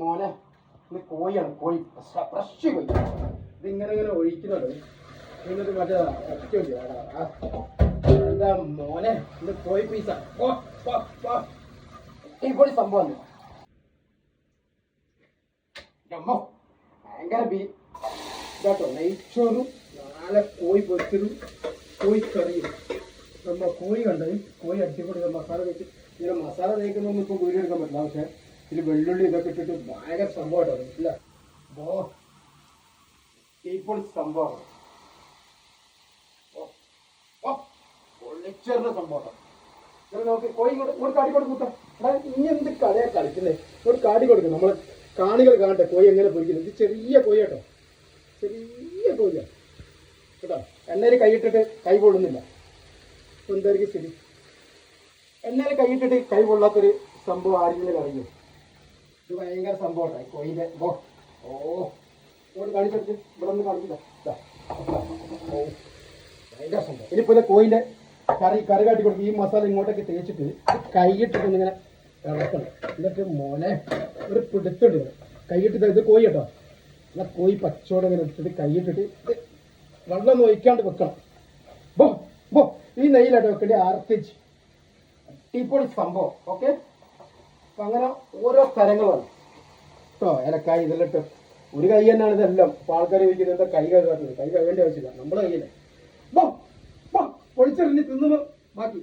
മോനെ ഇത് കോഴിയാണ്, കോഴി ഫ്രഷ് കോഴി. ഇതിങ്ങനെ ഇങ്ങനെ ഒഴിക്കുന്നത് എന്നിട്ട് മറ്റേ എന്താ മോനെ ഇത് കോഴി പീസ. ഇപ്പോൾ സംഭവം അമ്മ ഭയങ്കര ഇതാട്ടോ. നെയ്ച്ചോറും നാളെ കോഴി പൊരിച്ചതും കോഴിക്കറിയും. നമ്മൾ കോഴി കണ്ടത് കോഴി അടിപൊളി മസാല തേച്ച് ഇങ്ങനെ മസാല തേക്കുന്നൊന്നും ഇപ്പോൾ വീഡിയോ എടുക്കാൻ പറ്റില്ല. പക്ഷേ ഇതിൽ വെള്ളുള്ളി ഇതൊക്കെ ഇട്ടിട്ട് ഭയങ്കര സംഭവമായിട്ടോ ഇല്ല ഇപ്പോൾ സംഭവം പൊള്ളിച്ചേറിന്റെ സംഭവം. നോക്കി കോഴി ഒരു കാടി കൊടുക്കൂട്ടാ. എടാ ഇനി എന്ത് കളിയാ കളിക്കുന്നേ? ഒരു കാടി കൊടുക്കും. നമ്മൾ കാണികൾ കാണട്ടെ കോഴി എങ്ങനെ പൊരിക്കുന്നത്. ഇത് ചെറിയ കോഴി കേട്ടോ, ചെറിയ കോഴിയാ കേട്ടോ. എണ്ണയിൽ കൈയിട്ടിട്ട് കൈ പൊള്ളുന്നില്ല. എന്തായിരിക്കും ശരി? എണ്ണയിൽ കൈയിട്ടിട്ട് കൈ പൊള്ളാത്തൊരു സംഭവം ആരെങ്കിലും അറിയോ? ഇത് ഭയങ്കര സംഭവം കേട്ടോ കോഴിന്റെ. ഇവിടെ കാണിച്ചെടുത്ത് ഇവിടെ ഒന്ന് കാണിച്ചില്ല. ഓ ഭയങ്കര സംഭവം. ഇനിയിപ്പോൾ കോഴിന്റെ കറി കാട്ടി കൊടുക്കും. ഈ മസാല ഇങ്ങോട്ടേക്ക് തേച്ചിട്ട് കൈയിട്ടിട്ടൊന്നിങ്ങനെ ഇളക്കണം. എന്നിട്ട് മോനെ ഒരു പിടുത്തുണ്ട് കൈയിട്ടിട്ട്. ഇത് കോഴി കേട്ടോ. എന്നാൽ കോഴി പച്ചോടെ ഇങ്ങനെ എടുത്തിട്ട് കൈയിട്ടിട്ട് ഇത് വെള്ളം ഒഴിക്കാണ്ട് വെക്കണം. ഈ നെയ്യിലായിട്ട് വെക്കേണ്ടി ആർത്തിച്ച് അടിപൊളി സംഭവം. ഓക്കെ, അപ്പം അങ്ങനെ ഓരോ തരങ്ങളാണ് കേട്ടോ. ഏലക്കായ് ഇതെല്ലാം ഇട്ട് ഒരു കൈ തന്നെയാണ് ഇതെല്ലാം. അപ്പോൾ ആൾക്കാർ ചോദിക്കുന്നത് എന്താ കൈ കഴുകാറുണ്ട്? കൈ കഴുകേണ്ട ആവശ്യമില്ല, നമ്മളെ കയ്യിലെ പൊളിച്ചെറിഞ്ഞ് തിന്നുമ്പോൾ ബാക്കി.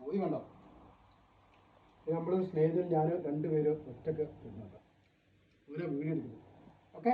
പോയി വേണ്ട. നമ്മൾ സ്നേഹിതരും ഞാനും രണ്ടുപേരും ഒറ്റക്ക് തിന്നണ്ട. ഓരോ വീഡിയോ എടുക്കുന്നു. ഓക്കെ.